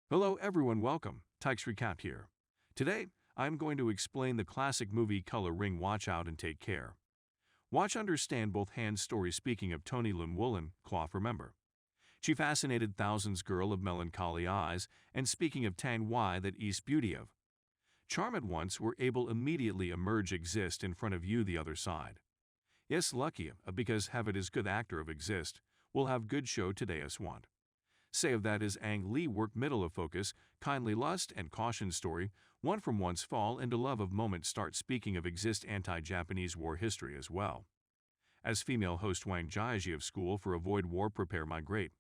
Hello everyone, welcome. Tykes Recap here. Today, I'm going to explain the classic movie Color Ring. Watch out and take care. Watch understand both hands story. Speaking of Tony Lun Woolen, cloth remember. She fascinated thousands girl of melancholy eyes, and speaking of Tang Wai that East beauty of. Charm at once were able immediately emerge exist in front of you the other side. Yes lucky because have it is good actor of exist, will have good show today as want. Say of that is Ang Lee work middle of focus, kindly lust and caution story, one from once fall into love of moment start speaking of exist anti-Japanese war history as well. As female host Wang Jiaji of school for avoid war prepare migrate.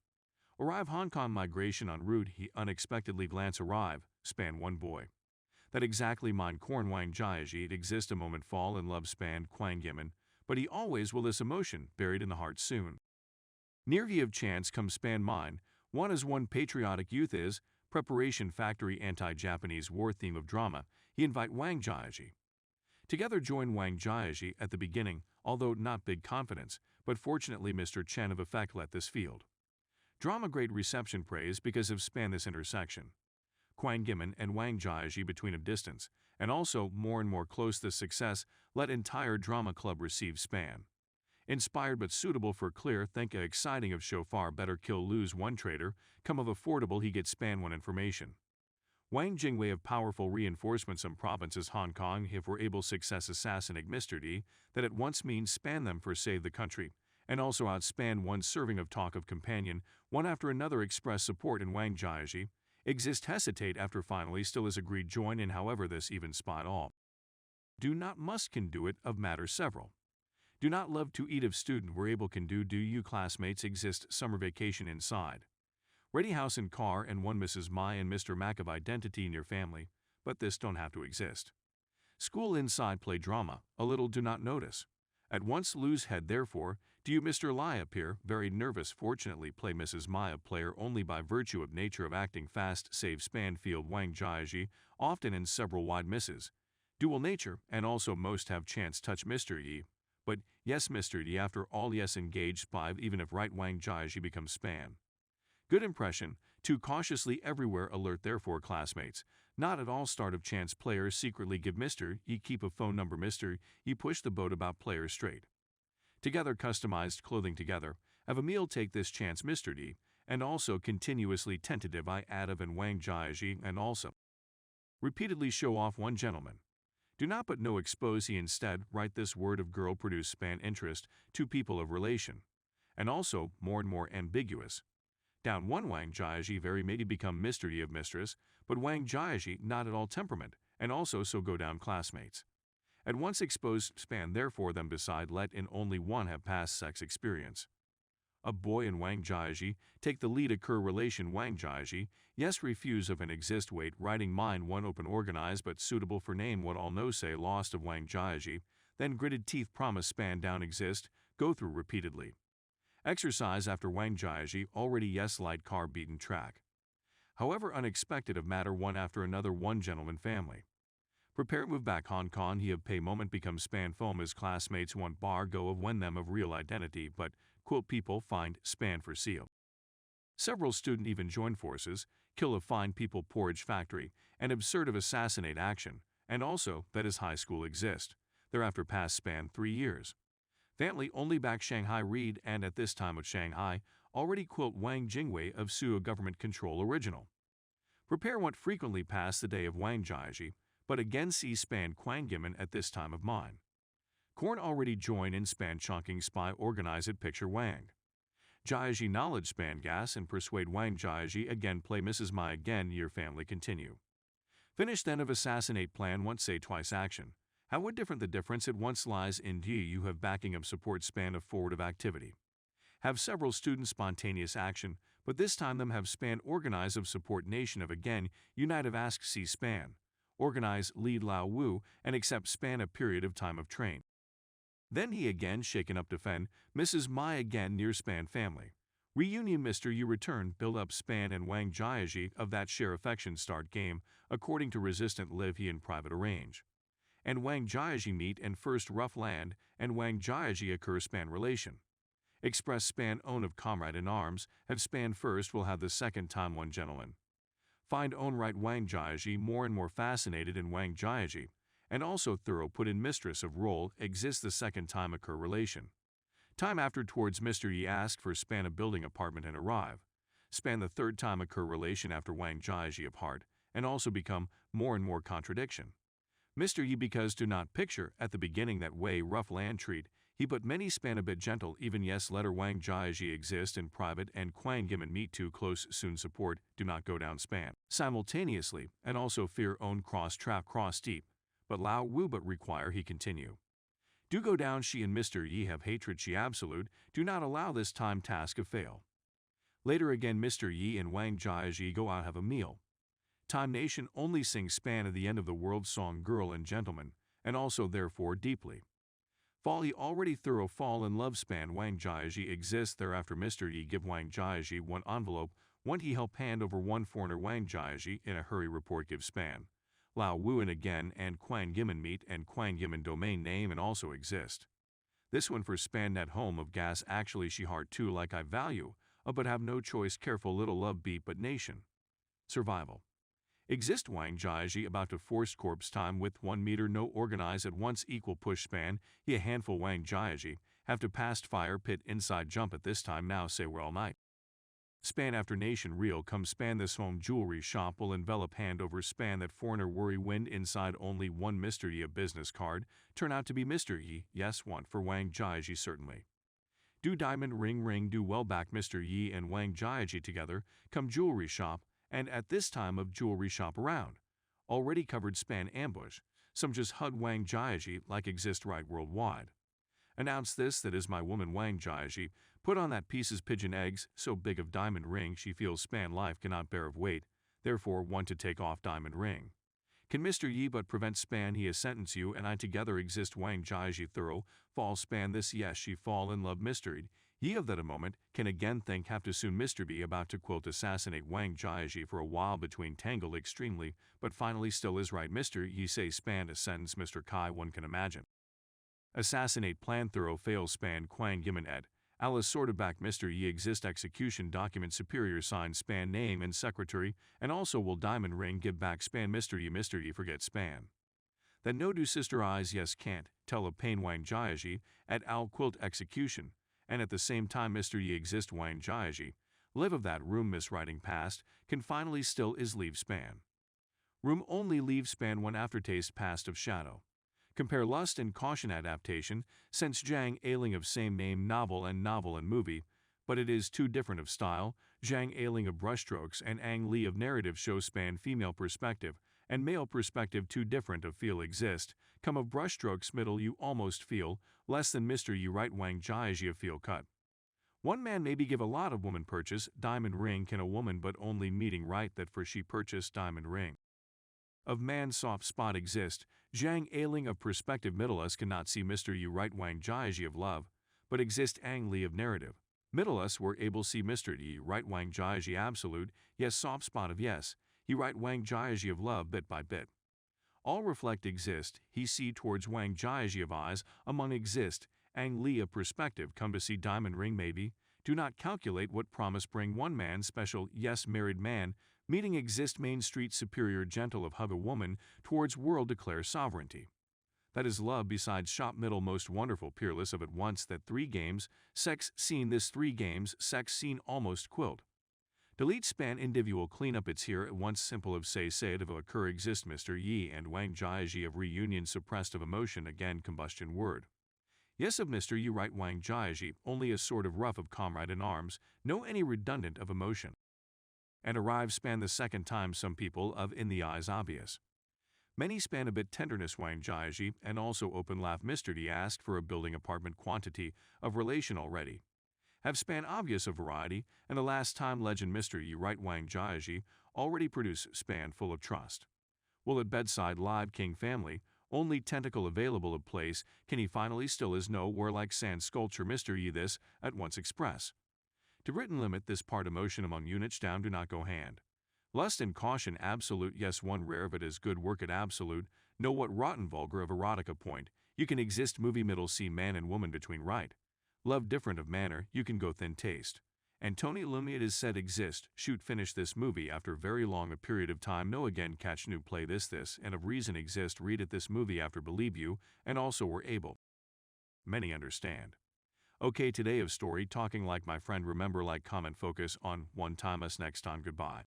Arrive Hong Kong migration en route he unexpectedly glance arrive, span one boy. That exactly mine corn Wang Jiaji it exist a moment fall in love span Quang Yiman, but he always will this emotion buried in the heart soon. Near he of chance come span mine, one as one patriotic youth is, preparation factory anti-Japanese war theme of drama, he invite Wang Jiaji. Together join Wang Jiaji at the beginning, although not big confidence, but fortunately Mr. Chen of effect let this field. Drama great reception praise because of span this intersection. Quang Yiman and Wang Jiaji between of distance, and also more and more close this success, let entire drama club receive span. Inspired but suitable for clear think a exciting of show far better kill lose one trader, come of affordable he gets span one information. Wang Jingwei of powerful reinforcements some provinces Hong Kong if we're able success assassinate Mr. D, that at once means span them for save the country, and also outspan one serving of talk of companion, one after another express support in Wang Jiaji, exist hesitate after finally still is agreed join in however this even spot all. Do not must can do it of matter several. Do not love to eat of student were able can do you classmates exist summer vacation inside. Ready house and car and one Mrs. Mai and Mr. Mac of identity in your family, but this don't have to exist. School inside play drama, a little do not notice. At once lose head therefore, do you Mr. Lai appear, very nervous fortunately play Mrs. Maya player only by virtue of nature of acting fast save span field Wang Jiaji, often in several wide misses. Dual nature and also most have chance touch Mr. Yi. But, yes Mr. D after all yes engaged spy even if right Wang Jiaji becomes span. Good impression, too cautiously everywhere alert therefore classmates, not at all start of chance players secretly give Mr. E keep a phone number Mr. E push the boat about players straight. Together customized clothing together, have a meal take this chance Mr. D, and also continuously tentative I add of and Wang Jiaji and also. Repeatedly show off one gentleman. Do not but no expose he instead write this word of girl produce span interest, two people of relation. And also, more and more ambiguous. Down one Wang Jiaji very maybe become Mr. D of mistress, but Wang Jiaji not at all temperament, and also so go down classmates. At once exposed span therefore them beside let in only one have past sex experience. A boy and Wang Jiaji take the lead occur relation Wang Jiaji, yes refuse of an exist wait writing mind one open organized but suitable for name what all know say lost of Wang Jiaji, then gritted teeth promise span down exist, go through repeatedly. Exercise after Wang Jiaji already yes light car beaten track. However unexpected of matter one after another one gentleman family. Prepare move back Hong Kong he of pay moment become span foam as classmates want bar go of when them of real identity but, quote people find span for seal. Several student even join forces, kill of fine people porridge factory, and absurd of assassinate action, and also that is high school exist, thereafter past span 3 years. Family only back Shanghai read and at this time of Shanghai, already quote Wang Jingwei of Suo government control original. Prepare what frequently pass the day of Wang Jiaji, but again see span Quang Yiman at this time of mine. Korn already join in span chunking spy organize it picture Wang. Jiaji knowledge span gas and persuade Wang Jiaji again play Mrs. Mai again your family continue. Finish then of assassinate plan once say twice action. How would different the difference it once lies in D you have backing of support span of forward of activity. Have several students spontaneous action, but this time them have span organize of support nation of again unite of ask see span. Organize lead Lao Wu and accept span a period of time of train. Then he again shaken up defend, Mrs. Mai again near span family. Reunion Mr. You return build up span and Wang Jiaji of that share affection start game, according to resistant live he in private arrange. And Wang Jiaji meet and first rough land, and Wang Jiaji occur span relation. Express span own of comrade in arms, have span first will have the second time one gentleman. Find own right Wang Jiaji more and more fascinated in Wang Jiaji, and also thorough put in mistress of role exists the second time occur relation. Time after towards Mr. Yi ask for span a building apartment and arrive. Span the third time occur relation after Wang Jiaji apart, and also become more and more contradiction. Mr. Yi because do not picture at the beginning that way rough land treat, he but many span a bit gentle even yes letter Wang Jiaji exist in private and Quang Gimen meet too close soon support do not go down span. Simultaneously, and also fear own cross trap cross deep, but Lao Wu but require he continue. Do go down she and Mr. Yi have hatred she absolute, do not allow this time task of fail. Later again Mr. Yi and Wang Jiaji go out have a meal. Time Nation only sing span at the end of the world song Girl and Gentleman, and also therefore deeply. Fall Yi already thorough fall in love span Wang Jiaji exists thereafter Mr. Yi give Wang Jiaji one envelope, one he help hand over one foreigner Wang Jiaji in a hurry report give span. Lao Wuan again and Quang Gimen meet and Quang Gimen domain name and also exist. This one for span net home of gas actually she hard too like I value, but have no choice careful little love beat but nation. Survival. Exist Wang Jiaji about to force corpse time with 1 meter no organize at once equal push span, he a handful Wang Jiaji, have to past fire pit inside jump at this time now say we're all night. Span after nation real come span this home jewelry shop will envelop hand over span that foreigner worry wind inside only one Mr. Yi a business card, turn out to be Mr. Yi, yes one for Wang Jiaji certainly. Do diamond ring do well back Mr. Yi and Wang Jiaji together, come jewelry shop, and at this time of jewelry shop around. Already covered span ambush, some just hug Wang Jiaji like exist right worldwide. Announce this that is my woman Wang Jiaji, put on that pieces pigeon eggs, so big of diamond ring she feels span life cannot bear of weight, therefore want to take off diamond ring. Can Mr. Yi but prevent span he has sentence you and I together exist Wang Jiaji thorough, fall span this yes she fall in love Mr. Yi of that a moment, can again think have to soon Mr. B about to quote assassinate Wang Jiaji for a while between tangled extremely, but finally still is right Mr. Yi say span a sentence Mr. Kai one can imagine. Assassinate plan thorough fail span Quang Gimen ed. Alice sorted back Mr. Yi exist execution document superior sign span name and secretary and also will diamond ring give back span Mr. Yi forget span. That no do sister eyes yes can't tell a pain Wang Jiaji at al quilt execution and at the same time Mr. Yi exist Wang Jiaji live of that room miswriting past can finally still is leave span. Room only leave span one aftertaste past of shadow. Compare Lust and Caution adaptation, since Zhang Ailing of same name novel and movie, but it is too different of style, Zhang Ailing of brushstrokes and Ang Lee of narrative show span female perspective, and male perspective too different of feel exist, come of brushstrokes middle you almost feel, less than Mr. You right Wang Jiaji of feel cut. One man maybe give a lot of woman purchase, diamond ring can a woman but only meeting right that for she purchase diamond ring. Of man soft spot exist, Zhang Ailing of perspective middle us cannot see Mr. You right Wang Jiaji of love, but exist Ang Lee of narrative. Middle us were able see Mr. Yi right Wang Jiaji absolute, yes soft spot of yes, he right Wang Jiaji of love bit by bit. All reflect exist, he see towards Wang Jiaji of eyes, among exist, Ang Lee of perspective come to see diamond ring maybe, do not calculate what promise bring one man special yes married man, meeting exist main street superior gentle of hug a woman towards world declare sovereignty. That is love besides shop middle most wonderful peerless of at once that 3 games, sex scene this 3 games, sex scene almost quilt. Delete span individual cleanup it's here at once simple of say it of occur exist Mr. Yi and Wang Jiaji of reunion suppressed of emotion again combustion word. Yes of Mr. Yi right Wang Jiaji only a sort of rough of comrade in arms, no any redundant of emotion. And arrive span the second time some people of in the eyes obvious. Many span a bit tenderness Wang Jiaji and also open laugh Mr. D asked for a building apartment quantity of relation already. Have span obvious of variety and the last time legend Mr. Yi right Wang Jiaji already produce span full of trust. Will at bedside live king family, only tentacle available of place can he finally still is no where like sand sculpture Mr. Yi this at once express. To written limit this part emotion among units down do not go hand. Lust and Caution absolute yes one rare of it is good work at absolute, know what rotten vulgar of erotica point, you can exist movie middle see man and woman between right. Love different of manner, you can go thin taste. And Tony Lum it is said exist, shoot finish this movie after very long a period of time no again catch new play this and of reason exist read it this movie after believe you, and also were able. Many understand. Okay today of story talking like my friend remember like comment focus on one time us next time goodbye.